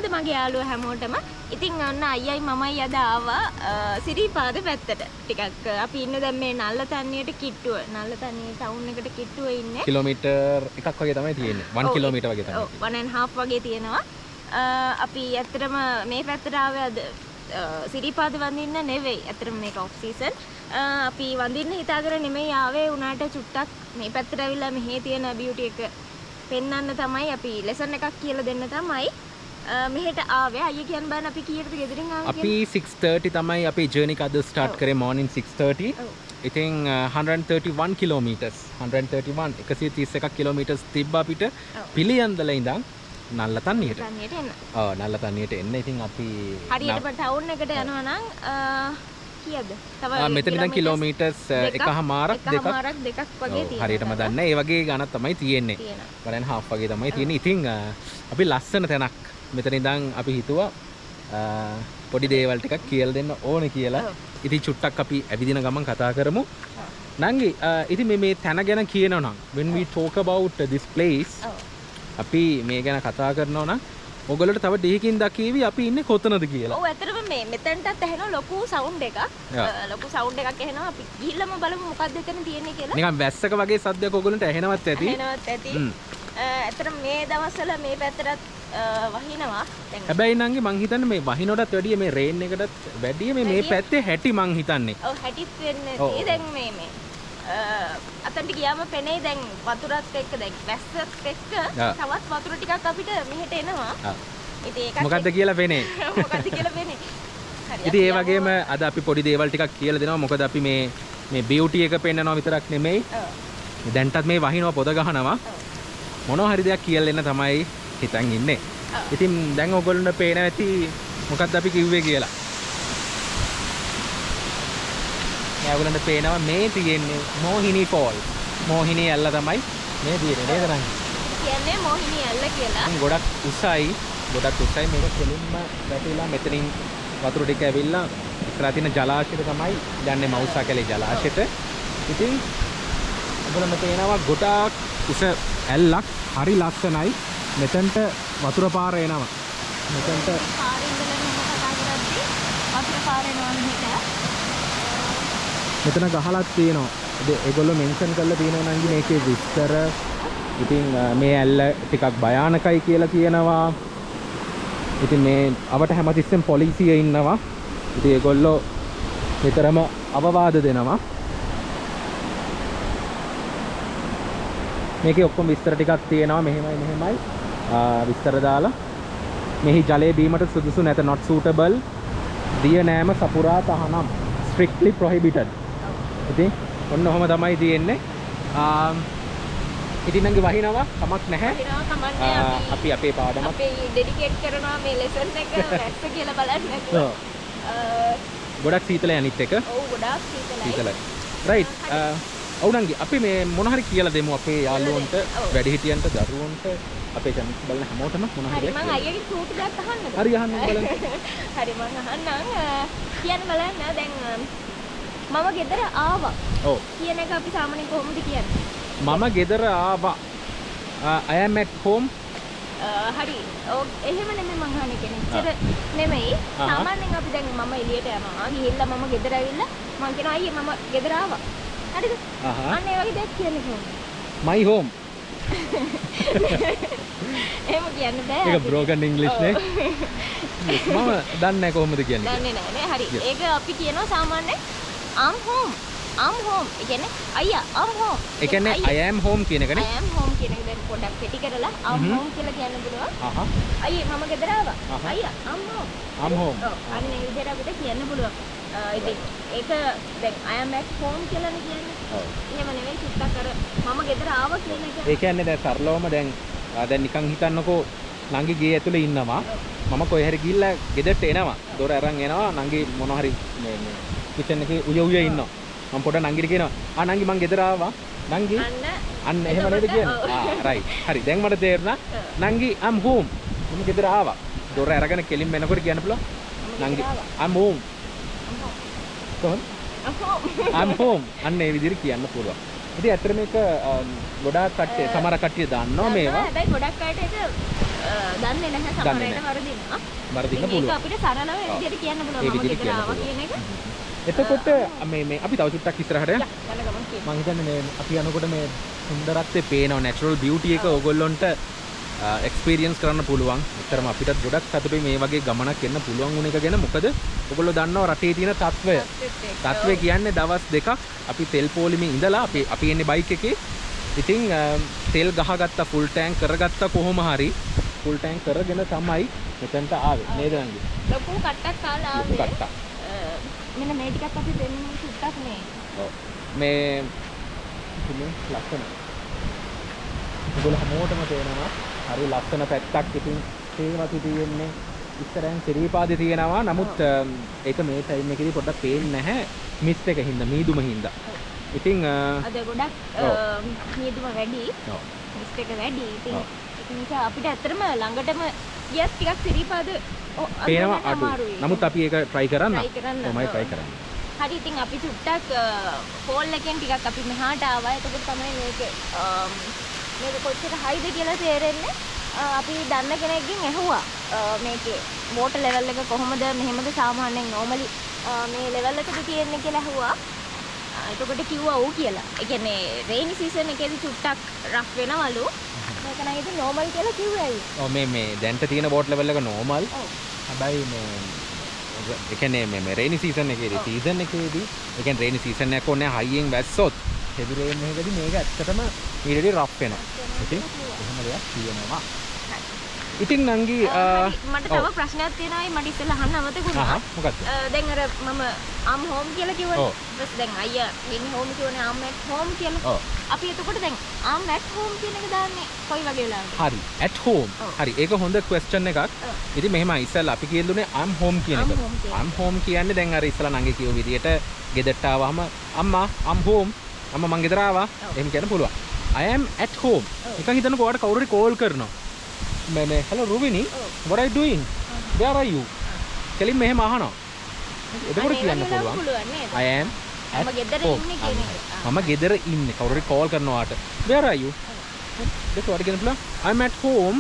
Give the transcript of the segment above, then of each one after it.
කොහොමද මගේ යාළුවෝ හැමෝටම ඉතින් ඔන්න අයියයි මමයි අද ආවා සිරිපාද පැත්තට ටිකක් අපි ඉන්නේ දැන් මේ නල්ලතන්නියට කිට්ටුව නල්ලතන්නියේ ටවුන් එකට කිට්ටුව ඉන්නේ කිලෝමීටර් එකක් වගේ තමයි තියෙන්නේ 1 කිලෝමීටර් වගේ තමයි ඔව් 1.5 වගේ තියෙනවා අපි ඇත්තටම මේ පැත්තට ආවේ අද සිරිපාද වඳින්න නෙවෙයි ඇත්තටම මේක ඔෆ් සීසන් අපි වඳින්න හිතාගෙන නෙමෙයි ආවේ උනාට චුට්ටක් මේ පැත්තට ඇවිල්ලා මෙහි තියෙන බියුටි එක පෙන්වන්න තමයි අපි ලෙසන් එකක් කියලා දෙන්න තමයි මෙහෙට ආවේ අයියා කියන්න බෑනේ අපි කීයටද ගෙදරින් ආවේ අපි 6:30 තමයි අපේ ජර්නි එක අද ස්ටාර්ට් කරේ morning 6:30 ඉතින් 131 කිලෝමීටර්ස් 131 කිලෝමීටර්ස් තිබ්බ අපිට පිළියන්දල ඉඳන් නල්ලතන්නියට ඔව් නල්ලතන්නියට එන්න ඉතින් අපි හරියට ටවුන් එකට යනවා නම් කීයද තව මෙතන ඉඳන් කිලෝමීටර්ස් එකහමාරක් දෙකක් වගේ තියෙනවා හරියටම දන්නේ ඒ වගේ ගණක් තමයි තියෙන්නේ 1.5 වගේ තමයි තියෙන්නේ ඉතින් අපි ලස්සන තැනක් මෙතන ඉඳන් අපි හිතුවා පොඩි දේවල් ටිකක් කියලා දෙන්න ඕනේ කියලා ඉතින් චුට්ටක් අපි ඇවිදින ගමන් කතා කරමු නංගි ඉතින් මේ තැන ගැන කියනවා නම් when we talk about this place අපි මේ ගැන කතා කරනවා නම් ඔයගොල්ලෝට තව දෙකකින් දකීවි අපි ඉන්නේ කොතනද කියලා. ඔව් ඇත්තටම මේ මෙතනටත් ඇහෙනවා ලොකු සවුන්ඩ් එකක්. ලොකු සවුන්ඩ් එකක් ඇහෙනවා. අපි ගිහිල්ලාම බලමු මොකක්ද එතන තියෙන්නේ කියලා. නිකන් වැස්සක වගේ සද්දයක් ඔයගොල්ලන්ට ඇහෙනවත් ඇති. ඇහෙනවත් ඇති. ඇත්තටම මේ දවස්වල මේ පැත්තටත් වහිනවා. හැබැයි නංගි මං හිතන්නේ මේ වහිනවටත් වැඩිය මේ රේන් එකටත් වැඩිය මේ පැත්තේ හැටි මං හිතන්නේ. ඔව් හැටිත් වෙන්නේ. දැන් මේ අතන්ට ගියාම පෙනේ දැන් වතුරත් එක්ක දැන් වැස්සත් එක්ක තවත් වතුර ටිකක් අපිට මෙහෙට එනවා. ඉතින් ඒකත් මොකද්ද කියලා පෙනේ. මොකද්ද කියලා පෙනේ. හරි. ඉතින් ඒ වගේම අද අපි පොඩි දේවල් ටිකක් කියලා දෙනවා. මොකද අපි මේ බියුටි එක පෙන්නනවා විතරක් නෙමෙයි. ඔව්. දැන්ටත් මේ වහිනවා පොද ගහනවා. මොනවා හරි දෙයක් කියලා දෙන්න තමයි හිතන් ඉන්නේ. ඉතින් දැන් ඔයගොල්ලන්ට පේන ඇති මොකද්ද අපි කිව්වේ කියලා. ඔයගොල්ලන්ට පේනවා මේ තියෙන්නේ මොහිනී ෆෝල්. මොහිනී ඇල්ල තමයි මේ තියෙන්නේ නේද නංගි? කියන්නේ මොහිනී ඇල්ල කියලා. ගොඩක් උසයි මේක කෙලින්ම වැටිලා මෙතනින් වතුර ටික ඇවිල්ලා ඉස්සරහ තියෙන ජලාශයට තමයි යන්නේ මවුසා කැලේ ජලාශයට. ඉතින් ඔයගොල්ලන්ට පේනවා ගොඩක් උස ඇල්ලක් හරි ලස්සනයි. මෙතනට වතුර පාර එනවා. මෙතනට පාරින් ඉඳලා කතා කරද්දී වතුර පාර එනවා මෙහෙට. මෙතන ගහලක් තියෙනවා. ඒගොල්ලෝ මෙන්ෂන් කරලා තියෙනවා නංගි මේකේ විස්තර. ඉතින් මේ ඇල්ල ටිකක් භයානකයි කියලා කියනවා. ඉතින් මේ අවට හැමතිස්සෙම පොලිසිය ඉන්නවා. ඉතින් ඒගොල්ලෝ විතරම අවවාද දෙනවා. මේකේ ඔක්කොම විස්තර ටිකක් තියෙනවා. මෙහෙමයි විස්තර දාලා මෙහි ජලයේ බීමට සුදුසු නැත not suitable. දිය නෑම සපුරා තහනම් strictly prohibited. ඉතින් ඔන්න ඔහම තමයි තියෙන්නේ. ඉතින් නංගි වහිනවා කමක් නැහැ. අපි අපේ පාඩම අපි ඩෙඩිකේට් කරනවා මේ ලෙසන් එක වැස්ස කියලා බලන්න. ගොඩක් සීතලයි අනිත් එක. ඔව් ගොඩක් සීතලයි. රයිට්. ඔව් නංගි අපි මේ මොන හරි කියලා දෙමු අපේ යාළුවන්ට වැඩිහිටියන්ට දරුවන්ට අපේ channel එක බලන හැමෝටම මොන හරි. හරි මම අයියගේ සූට් එකක් අහන්නද? හරි අහන්න බලන්න. හරි මම අහන්නම්. කියන්න බලන්න දැන් මම ගෙදර ආවා. ඔව්. කියන එක අපි සාමාන්‍යයෙන් කොහොමද කියන්නේ? මම ගෙදර ආවා. I am at home. හරි. ඔව් එහෙම නෙමෙයි මං අහන්නේ කියන්නේ. නෙමෙයි. සාමාන්‍යයෙන් අපි දැන් මම එළියට යනවා. ගිහිල්ලා මම ගෙදර ඇවිල්ලා මං කියනවා අයියේ මම ගෙදර ආවා. හරිද? අන්න ඒ වගේ දෙයක් කියන්නේ කොහොමද? My home. එහෙම කියන්න බෑ. ඒක broken English නේ. මම දන්නේ නැහැ කොහොමද කියන්නේ. දන්නේ නැහැ නේ. හරි. ඒක අපි කියනවා සාමාන්‍යයෙන් I'm home. ඒ කියන්නේ අයියා I'm home. ඒ කියන්නේ I am home කියන එකනේ. I am home කියන එක දැන් පොඩ්ඩක් කෙටි කරලා I'm home කියලා කියන්න පුළුවන්. අයියේ මම ගෙදර ආවා. අයියා I'm home. ඔව්. අන්න ඒ විදිහට අපිට කියන්න පුළුවන්. ඉතින් ඒක දැන් I am at home කියලානේ කියන්නේ. ඔව්. එහෙම නෙවෙයි චුට්ටක් අර මම ගෙදර ආවා කියන එක. ඒ කියන්නේ දැන් සරලවම දැන් නිකන් හිතන්නකෝ නංගි ගේ ඇතුලේ ඉන්නවා. මම කොහේ හරි ගිහිල්ලා ගෙදරට එනවා. දොර අරන් එනවා. නංගි මොන හරි මේ කිචන් එකේ උය ඉන්නවා. මම පොඩ නංගිට කියනවා නංගි මං ගෙදර ආවා. නංගි අන්න එහෙම නේද කියන්නේ. රයිට්. හරි. දැන් මට තේරුණා නංගි I'm home. මම ගෙදර ආවා. දොර අරගෙන කෙලින් වෙනකොට කියන්න පුළුවන්. නංගි I'm home. කොහොමද? I'm home. අන්න ඒ විදිහට කියන්න පුළුවන්. ඉතින් ඇත්තට මේක ගොඩාක් කට්ටිය සමහර කට්ටිය දන්නවා මේවා. හැබැයි ගොඩක් අයට ඒක දන්නේ නැහැ සමහර විට වරදිනවා. වරදින්න ඒක පුළුවන්. අපිට සරලව ඒ විදිහට කියන්න ඒ පුළුවන්. මම විදිහට ගෙදර කියන්න ආවා පුළුවන්. කියන එක. එතකොට මේ අපි තව චුට්ටක් ඉස්සරහට යන්න ගමන් කියන්න. මම හිතන්නේ මේ අපි යනකොට මේ සුන්දරත්වයේ පේනවා නැචරල් බියුටි එක ඕගොල්ලොන්ට එක්ස්පීරියන්ස් කරන්න පුළුවන්. ඒතරම අපිටත් ගොඩක් සතුටුයි මේ වගේ ගමනක් එන්න පුළුවන් වුණ එක ගැන. මොකද ඔයගොල්ලෝ දන්නවා රටේ තියෙන තත්ත්වය. තත්ත්වය කියන්නේ දවස් දෙකක් අපි තෙල් පොලිමේ ඉඳලා අපි එන්නේ බයික් එකේ. ඉතින් තෙල් ගහගත්තා ෆුල් ටැංක් කරගත්තා කොහොම හරි ෆුල් ටැංක් කරගෙන තමයි මෙතනට ආවේ. නේද නංගි? ලොකු කට්ටක් කාලා ලොකු ආවේ. කට්ටක්. මෙන්න මේ ටිකත් අපි දෙන්නේ සුට්ටක් නේ. ඔව්. මේ තුනේ ලස්සන. ඔයගොල්ලෝ හැමෝටම තේරෙනවා හරි ලස්සන පැත්තක්. ඉතින් තේමති තියෙන්නේ ඉස්සරහින් සිරීපාදේ තියෙනවා. නමුත් ඒක මේ ටයිම් එකේදී පොඩ්ඩක් පේන්නේ නැහැ. මිස්ට් එක හින්දා මීදුම හින්දා. ඉතින් අද ගොඩක් නියදුම වැඩි. ඔව්. මිස්ට් එක වැඩි. ඉතින් ඒක නිසා අපිට ඇත්තටම ළඟටම ගියත් ටිකක් සිරීපාද පේනවා අඩු. නමුත් අපි ඒක try කරන්න. කොහොමයි try කරන්න. හරි ඉතින් අපි චුට්ටක් ෆෝල් එකෙන් ටිකක් අපි මෙහාට ආවා. එතකොට තමයි මේක කොච්චර හයිද කියලා තේරෙන්නේ. අපි දන්න කෙනෙක්ගෙන් ඇහුවා මේකේ වෝටර් ලෙවල් එක කොහොමද මෙහෙමද සාමාන්‍යයෙන් normally මේ ලෙවල් එකද තියෙන්නේ කියලා ඇහුවා. එතකොට කිව්වා ඔව් කියලා. ඒ කියන්නේ රේනි සීසන් එකේදී චුට්ටක් රෆ් වෙනවලු. මේක නම් ඉතින් normal කියලා කිව්වයි. ඔව් මේ දැන්ට තියෙන බෝට් ලෙවල් එක normal. ඔව්. හැබැයි ඒ කියන්නේ මේ රේනි සීසන් එකේදී සීසන් එකේදී ඒ කියන්නේ රේනි සීසන් එක ඕනේ හයියෙන් වැස්සොත් හෙවි රේන් එකකදී මේක ඇත්තටම ඊටදී රෆ් වෙනවා. ඉතින් එහෙම දෙයක් තියෙනවා. ඉතින් නංගි මට තව ප්‍රශ්නයක් තියෙනවා. මට ඉස්සෙල්ලා අහන්න අමතකුණා. මොකක්ද? දැන් අර මම ආම් හෝම් කියලා කිව්වනේ. ඊට දැන් අයියා ගෙන්නේ හෝම් කියවනේ ආම් ඇට් හෝම් කියලා. ඔව්. අපි එතකොට දැන් ආම් ඇට් හෝම් කියන එක දාන්නේ කොයි වගේ වෙලාවකද? හරි at home. හරි ඒක හොඳ question එකක්. ඉතින් මෙහෙමයි ඉස්සෙල්ලා අපි කියදුනේ I'm home කියන එක. I'm home කියන්නේ දැන් අර ඉස්සෙල්ලා නංගි කියව විදියට ගෙදරට ආවම අම්මා I'm home. අම්මා මං ගෙදර ආවා. එහෙම කියන්න පුළුවන්. I am at home. එකන් හිතන්නකෝ ඔයාලට කවුරු හරි කෝල් කරනවා. මේ hello Ruvini, what are you doing? Where are you? කෙලින් මෙහෙම අහනවා. එතකොට කියන්න පුළුවන්. I am at home. මම ගෙදර ඉන්නේ. කවුරු හරි කෝල් කරනවාට. Where are you? ඒක ඔයාලට කියන්න පුළුවන්. I'm at home.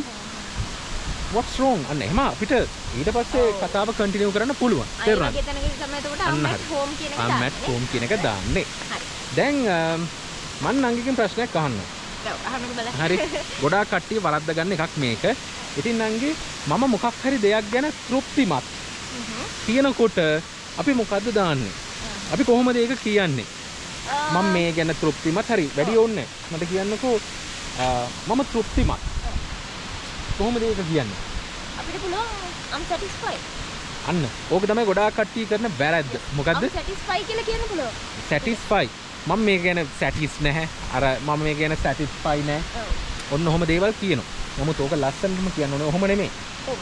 What's wrong? අන්න එහෙම අපිට ඊට පස්සේ කතාව කන්ටිනියු කරන්න පුළුවන්. තේරුණාද? අය වගේ තැනකදී තමයි එතකොට I'm at home කියන එක දාන්නේ. I'm at home කියන එක දාන්නේ. හරි. දැන් මම නංගිගෙන් ප්‍රශ්නයක් අහන්න. අහන්නකෝ බලන්න. හරි. ගොඩාක් කට්ටිය වරද්ද ගන්න එකක් මේක. ඉතින් නංගි මම මොකක් හරි දෙයක් ගැන තෘප්තිමත් කියනකොට අපි මොකද්ද දාන්නේ? අපි කොහොමද ඒක කියන්නේ? මම මේ ගැන තෘප්තිමත් හරි වැඩි ඕනේ. මට කියන්නකෝ මම තෘප්තිමත්. කොහොමද ඒක කියන්නේ? අපිට පුළුවන් I'm satisfied. අන්න. ඕක තමයි ගොඩාක් කට්ටිය කරන වැරද්ද. මොකද්ද? I'm satisfied කියලා කියන්න පුළුවන්. satisfy. මම මේ ගැන satis නැහැ. අර මම මේ ගැන satisfy නැහැ. ඔව්. ඔන්න ඔහොම දේවල් කියනවා. නමුත් ඕක ලස්සනටම කියන්න ඕනේ. ඔහොම නෙමෙයි. ඔව්.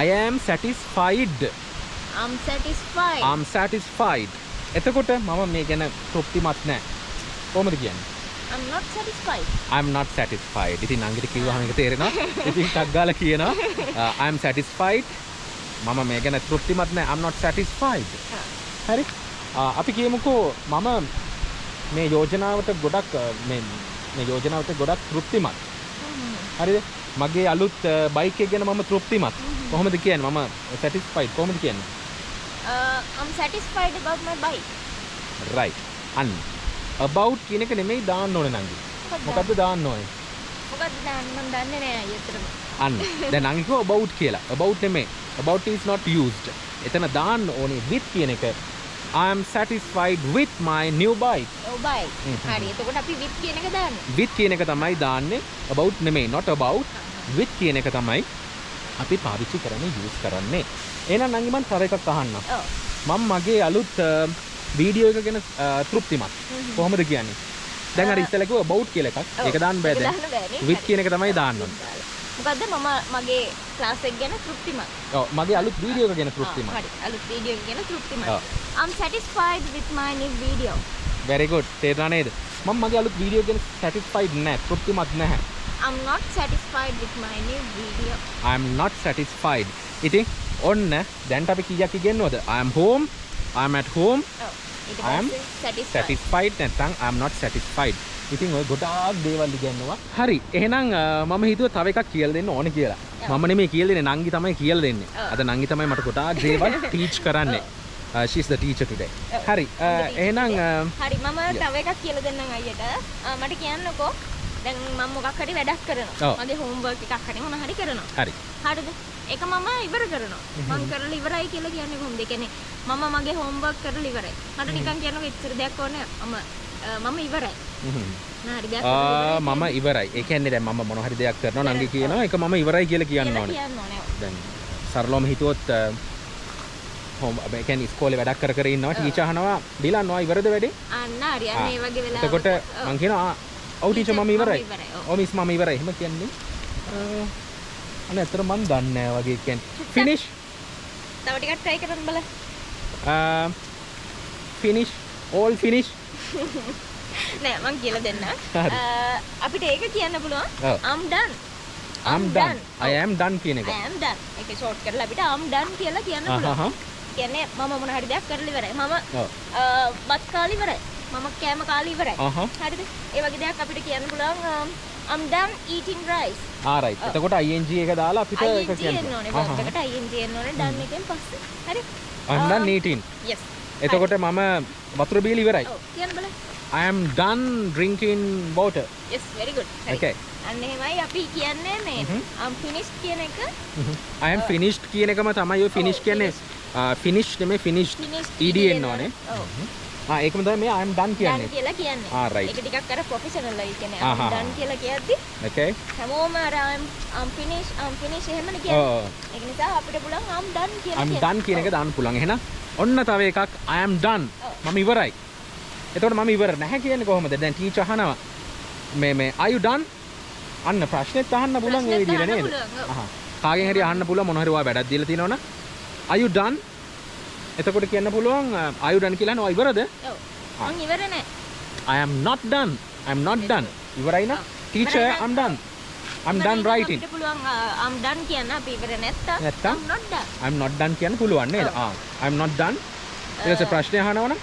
I am satisfied. I'm satisfied. I'm satisfied. එතකොට මම මේ ගැන තෘප්තිමත් නැහැ. කොහොමද කියන්නේ? I'm not satisfied. I'm not satisfied. ඉතින් අංගිට කිව්වහම ඒක තේරෙනවා. ඉතින් ටක් ගාලා කියනවා I'm satisfied. මම මේ ගැන තෘප්තිමත් නැහැ. I'm not satisfied. හරි? අපි කියමුකෝ මම මේ යෝජනාවට ගොඩක් මේ යෝජනාවට ගොඩක් තෘප්තිමත්. හරිද? මගේ අලුත් බයික් එක ගැන මම තෘප්තිමත්. කොහොමද කියන්නේ? මම satisfied කොහොමද කියන්නේ? I'm satisfied about my bike. right. අන්න. about කියන එක නෙමෙයි දාන්න ඕනේ නංගි. මොකද්ද දාන්න ඕනේ? මොකද්ද දාන්න මම දන්නේ නෑ අයියතරම. අන්න. දැන් නංගි කිව්වා about කියලා. about නෙමෙයි. about is not used. එතන දාන්න ඕනේ with කියන එක. I am satisfied with my new bike. ඔව් bike. හරි. එතකොට අපි with කියන එක දාන්නේ. with කියන එක තමයි දාන්නේ. about නෙමෙයි. not about. with කියන එක තමයි අපි පාවිච්චි කරන්නේ use කරන්නේ. එහෙනම් නංගි මම තව එකක් අහන්නම්. ඔව්. මම මගේ අලුත් වීඩියෝ එක ගැන තෘප්තිමත්. කොහොමද කියන්නේ? දැන් අර ඉස්සෙල්ලා කිව්වා about කියලා එකක්. ඒක දාන්න බෑ දැන්. with කියන එක තමයි දාන්න ඕනේ. මොකද්ද මම මගේ ක්ලාස් එක ගැන තෘප්තිමත්. ඔව් මගේ අලුත් වීඩියෝ එක ගැන තෘප්තිමත්. හරි. අලුත් වීඩියෝ එක ගැන තෘප්තිමත්. ඔව්. I'm satisfied with my new video. very good. තේරුණා නේද? මම මගේ අලුත් වීඩියෝ ගැන satisfied නැහැ. තෘප්තිමත් නැහැ. I'm not satisfied with my new video. I'm not satisfied. ඉතින් ඔන්න දැන්ට අපි කීයක් ඉගෙනනවද? I am home. I am at home. ඔව්. ඊට I am පස්සේ satisfied නැත්නම් I am not satisfied. ඉතින් ඔය ගොඩාක් දේවල් ඉගෙනනවා. හරි. එහෙනම් මම හිතුවා තව එකක් කියලා දෙන්න ඕනේ කියලා. මම නෙමෙයි කියලා දෙන්නේ නංගි තමයි කියලා දෙන්නේ. අද නංගි තමයි මට ගොඩාක් දේවල් ටීච් කරන්නේ. She's the teacher today. හරි. එහෙනම් හරි මම තව එකක් කියලා දෙන්නම් අයියට. මට කියන්නකෝ දැන් මම මොකක් හරි වැඩක් කරනවා. මගේ හෝම්වර්ක් එකක් හරි මොන හරි කරනවා. හරි. හරිද? ඒක මම ඉවර කරනවා. මම කරලා ඉවරයි කියලා කියන්නේ කොහොමද? ඒ කියන්නේ මම මගේ හෝම්වර්ක් කරලා ඉවරයි. මට නිකන් කියන්නකෝ ඉච්චර දෙයක් ඕනේ. මම ඉවරයි. හරි දෙයක් මම ඉවරයි. ඒ කියන්නේ දැන් මම මොන හරි දෙයක් කරනවා නංගි කියනවා ඒක මම ඉවරයි කියලා කියන්න ඕනේ. දැන් සරලවම හිතුවොත් ඒ කියන්නේ ඉස්කෝලේ වැඩක් කර ඉන්නවා ටීචර් අහනවා ඩිලන් ඔයා ඉවරද වැඩේ? අන්න හරි. අන්න ඒ වගේ වෙලාවක එතකොට මං කියනවා ඔව් ටීචර් මම ඉවරයි. ඔව් මිස් මම ඉවරයි. එහෙම කියන්නේ අනේ අතර මන් දන්නේ නැහැ වගේ කියන්නේ ෆිනිෂ් තව ටිකක් try කරන්න බලන්න. ෆිනිෂ් all finish නෑ මං කියලා දෙන්න. අපිට ඒක කියන්න පුළුවන් I'm done. I am done කියන එක. I am done. ඒක ෂෝට් කරලා අපිට I'm done කියලා කියන්න පුළුවන්. කියන්නේ මම මොන හරි දෙයක් කරලා ඉවරයි. මම බත් කාලා ඉවරයි. මම කෑම කාලා ඉවරයි. හරිද? ඒ වගේ දෙයක් අපිට කියන්න පුළුවන් I'm done eating rice. right. එතකොට ing එක දාලා අපිට ඒක කියන්න ඕනේ. verb එකට ing එන්න ඕනේ done එකෙන් පස්සේ. හරි? I'm done eating. Yes. එතකොට මම වතුර බීලා ඉවරයි. ඔව් කියන්න බලන්න. I am done drinking water. Yes, very good. Okay. අන්න එහෙමයි අපි කියන්නේ මේ I'm finished කියන එක. I am finished කියන එකම තමයි ඔය finish කියන්නේ finish නෙමෙයි finished ed එන්න ඕනේ. ඒකම තමයි මේ I am done කියන්නේ. done කියලා කියන්නේ. right. ඒක ටිකක් අර professional යි කියන්නේ I'm done කියලා කියද්දි. Okay. හැමෝම අර I'm finished එහෙමනේ කියන්නේ. ඒක නිසා අපිට පුළුවන් I'm done කියලා I'm done කියන එක දාන්න පුළුවන්. එහෙනම් ඔන්න තව එකක් I am done. මම ඉවරයි. එතකොට මම ඉවර නැහැ කියන්නේ කොහොමද? දැන් ටීචර් අහනවා මේ are you done? අන්න ප්‍රශ්නෙත් අහන්න පුළුවන් ඒ විදිහට නේද? කාගෙන් හරි අහන්න පුළුවන් මොන හරි ඔයා වැඩක් දීලා තියෙනවනම් are you done? එතකොට කියන්න පුළුවන් are you done කියලා නෝ ඉවරද? ඔව්. මං ඉවර නෑ. I am not done. I'm not done. ඉවරයි නා? teacher I'm done. I'm done writing. අපිට පුළුවන් I'm done කියන්න අපි ඉවර නැත්තම් I'm not done. I'm not done කියන්න පුළුවන් නේද? I'm not done. ඊට පස්සේ ප්‍රශ්නේ අහනවනම්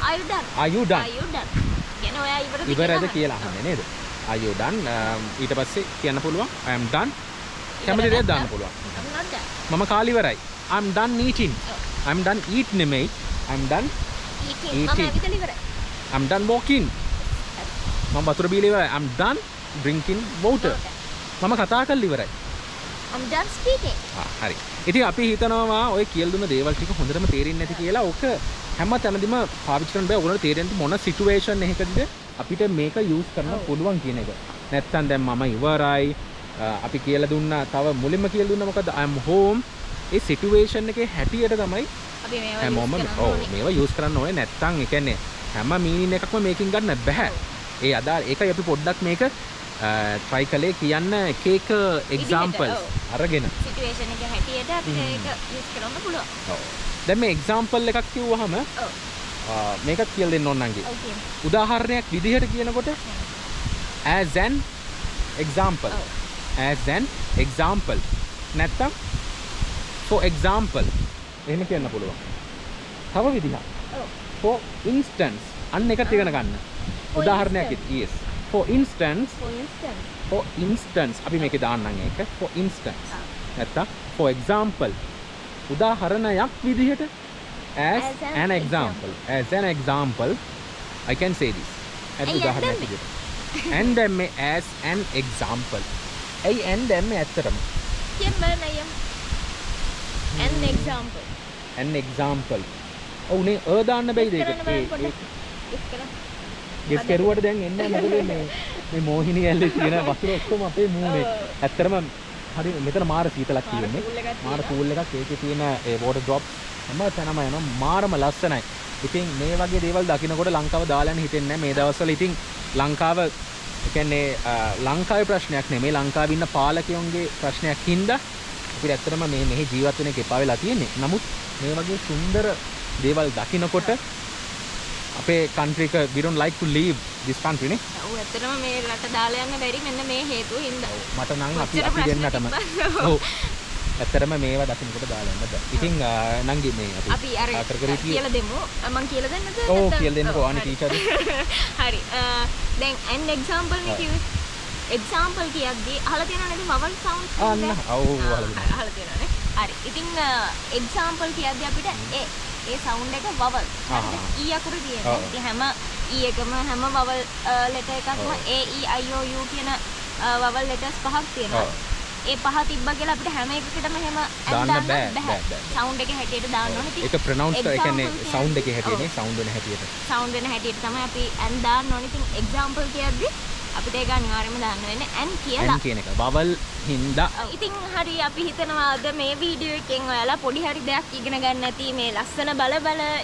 are you done? Are you done? Are you done? කියන්නේ ඔයා ඉවරද කියලා අහන්නේ නේද? Are you done? ඊට පස්සේ කියන්න පුළුවන් I am done. කැමති දෙයක් දාන්න පුළුවන්. I'm not done. මම කාලේ ඉවරයි. I'm done eating. I'm done eat නෙමෙයි. I'm done eating. මම ඇවිදලා ඉවරයි. I'm done walking. මම වතුර බීලා ඉවරයි. I'm done drinking water. මම කතා කරලා ඉවරයි. I'm done speaking. හරි. ඉතින් අපි හිතනවා ඔය කියලා දුන්න දේවල් ටික හොඳටම තේරෙන්නේ නැති කියලා. ඔක හැම තැනදීම පාවිච්චි කරන්න බෑ. ඔයගොල්ලෝ තේරෙන්නේ මොන සිටුේෂන් එකකද අපිට මේක යූස් කරන්න පුළුවන් කියන එක. නැත්තම් දැන් මම ඉවරයි. අපි කියලා දුන්නා තව මුලින්ම කියලා දුන්නා මොකද්ද? I am home. A situation එකේ හැටියට තමයි අපි මේවා යූස් කරන්න ඕනේ. නැත්තම් ඒ කියන්නේ හැම මීනින් එකක්ම මේකෙන් ගන්න බෑ. ඒ අදාළ ඒකයි අපි පොඩ්ඩක් මේක try කළේ කියන්න එක examples අරගෙන සිටුේෂන් එක හැටියට අපිට ඒක යූස් කරන්න පුළුවන්. ඔව්. දැන් මේ example එකක් කිව්වහම මේකත් කියලා දෙන්න ඕන නංගි. උදාහරණයක් විදිහට කියනකොට as an example. As an example. නැත්තම් for example. එහෙම කියන්න පුළුවන්. තව විදිහක්. for instance. අන්න එකත් ඉගෙන ගන්න. උදාහරණයක් yes. For instance. අපි මේකේ දාන්නම් ඒක. For instance. නැත්තම් for example. උදාහරණයක් විදිහට as an example. As an example I can say this. උදාහරණයක් විදිහට. and then as an example. and then ඇත්තටම කියන්න බලන්න අයියා. an example. an example. ඔව් නේ දාන්න බැයිද ඒක? ගෙස් කරුවට දැන් එන්නේ මොකද මේ මෝහිනී ඇල්ලේ තියෙන වතුර ඔක්කොම අපේ මූණේ. ඇත්තටම හරි මෙතන මාර සීතලක් තියෙන්නේ. මාර කූල් එකක් ඒකේ තියෙන ඒ වෝටර් ඩ්‍රොප් හැම තැනම යනවා. මාරම ලස්සනයි. ඉතින් මේ වගේ දේවල් දකින්නකොට ලංකාව දාලා යන්න හිතෙන්නේ නැහැ. මේ දවස්වල ඉතින් ලංකාව ඒ කියන්නේ ලංකාවේ ප්‍රශ්නයක් නෙමෙයි ලංකාවේ ඉන්න පාලකයන්ගේ ප්‍රශ්නයක් හින්දා අපිට ඇත්තටම මේ මෙහි ජීවත් වෙන එක එපා වෙලා තියෙන්නේ. නමුත් මේ වගේ සුන්දර දේවල් දකින්නකොට අපේ country එක we don't like to leave this country නේ. ඔව් ඇත්තටම මේ රට දාලා යන්න බැරි මෙන්න මේ හේතුව හින්දා. මට නම් අපි දෙන්නටම. ඔව්. ඇත්තටම මේවා දකින්නකොට දාලා යන්න බෑ. ඉතින් නංගි මේ අපි අර කියලා දෙමු. මම කියලා දෙන්නද? ඔව් කියලා දෙන්නකෝ අනේ ටීචර්. හරි. දැන් an example නේ කිව්වේ. example කියද්දී අහලා තියෙනව නේද vowel sounds? අන්න ඔව් අහලා තියෙනවනේ. හරි. ඉතින් example කියද්දී අපිට ඒ sound එක vowel. හරිද? e අකුර තියෙනවා. ඉතින් හැම e එකම හැම vowel letter එකක්ම a e i o u කියන vowel letters පහක් තියෙනවා. ඒ පහ තිබ්බා කියලා අපිට හැම එකකටම එහෙම දාන්න බෑ. sound එක හැටියට දාන්න ඕනේ. ඉතින් ඒක pronounce ඒ කියන්නේ sound එකේ හැටියනේ sound වෙන හැටියට. sound වෙන හැටියට තමයි අපි an දාන්න ඕනේ. ඉතින් example කියද්දී අපිට ඒක අනිවාර්යයෙන්ම දාන්න වෙන්නේ an කියලා. an කියන එක. vowel හින්දා. ඉතින් හරි අපි හිතනවා අද මේ වීඩියෝ එකෙන් ඔයාලා පොඩි හරි දෙයක් ඉගෙන ගන්න ඇති මේ ලස්සන බල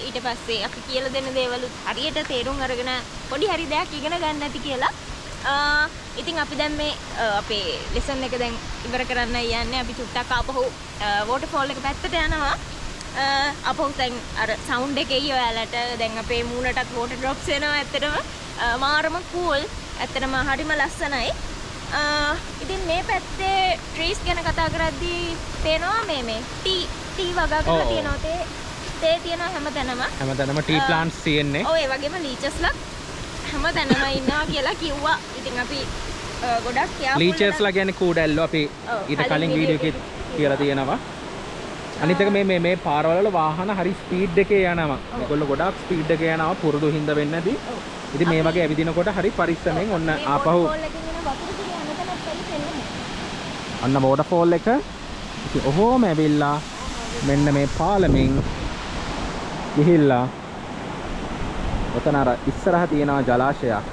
ඊට පස්සේ අපි කියලා දෙන දේවලුත් හරියට තේරුම් අරගෙන පොඩි හරි දෙයක් ඉගෙන ගන්න ඇති කියලා. ඉතින් අපි දැන් මේ අපේ ලෙසන් එක දැන් ඉවර කරන්න යන්නේ. අපි චුට්ටක් ආපහු වෝටර්ෆෝල් එක පැත්තට යනවා. ආපහු දැන් අර සවුන්ඩ් එකේ ඔයාලට දැන් අපේ මූණටත් වෝටර් ඩ්‍රොප්ස් එනවා. ඇත්තටම මාරම කූල්. ඇත්තටම හරිම ලස්සනයි. ඉතින් මේ පැත්තේ ට්‍රීස් ගැන කතා කරද්දී පේනවා මේ ටී වගා කරලා තියෙනවා. තේ තියෙනවා හැමතැනම ටී ප්ලාන්ට්ස් තියෙන්නේ. ඔව් ඒ වගේම ලීචස්ලා හැමතැනම ඉන්නවා කියලා කිව්වා. ඉතින් අපි ගොඩක් ලීචස්ලා කියන්නේ කූඩැල්ලෝ අපි ඊට කලින් වීඩියෝ එකේ කියලා තියෙනවා. අනිත් එක මේ පාරවල වාහන හරි ස්පීඩ් එකේ යනවා. මේගොල්ලෝ ගොඩක් ස්පීඩ් එකේ යනවා පුරුදු හින්දා වෙන්නේ නැති. ඉතින් මේ වගේ ඇවිදිනකොට හරි පරිස්සමෙන් ඔන්න ආපහු අන්න වෝටර්ෆෝල් එක. ඉතින් ඔහොම ඇවිල්ලා මෙන්න මේ පාලමින් ගිහිල්ලා ඔතන අර ඉස්සරහ තියෙනවා ජලාශයක්.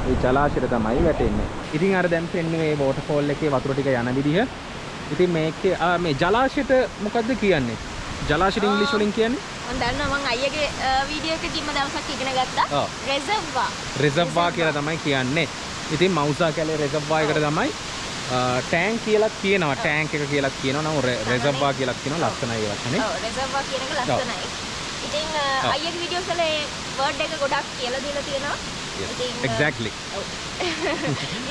ඒ ජලාශයට තමයි වැටෙන්නේ. ඉතින් අර දැන් පෙන්නුවේ වෝටර්ෆෝල් එකේ වතුර ටික යන විදිහ. ඉතින් මේකේ මේ ජලාශයට මොකද්ද කියන්නේ? ජලාශයට ඉංග්‍රීසි වලින් කියන්නේ? මම දන්නවා මම අයියගේ වීඩියෝ එකකින්ම දවසක් ඉගෙන ගත්තා. රෙසර්වා. රෙසර්වා කියලා තමයි කියන්නේ. ඉතින් මවුසා කැලේ රෙසර්වා එකට තමයි ටැංක් කියලා කියනවා. ටැංක් එක කියලා කියනවා. නම රෙසර්වා කියලා කියනවා. ලස්සනයි ඒ වචනේ. ඔව් රෙසර්වා කියන එක ලස්සනයි. ඉතින් අයියගේ වීඩියෝස් වල වර්ඩ් එක ගොඩක් කියලා දීලා තියෙනවා. ඉතින් exactly.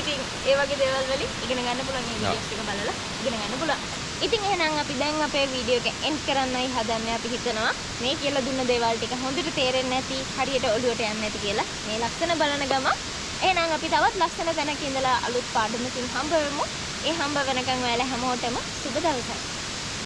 ඉතින් ඒ වගේ දේවල් වලින් ඉගෙන ගන්න පුළුවන් මේ වීඩියෝස් ටික බලලා ඉගෙන ගන්න පුළුවන්. ඉතින් එහෙනම් අපි දැන් අපේ වීඩියෝ එක එන්ඩ් කරන්නයි හදන්නේ. අපි හිතනවා මේ කියලා දුන්න දේවල් ටික හොඳට තේරෙන්නේ නැති, හරියට ඔළුවට යන්නේ නැති කියලා. මේ ලස්සන බලන ගම එහෙනම් අපි තවත් ලස්සන තැනක ඉඳලා අලුත් පාඩමකින් හම්බ වෙමු. ඒ හම්බ වෙනකන් ඔයාලා හැමෝටම සුබ දවසක්.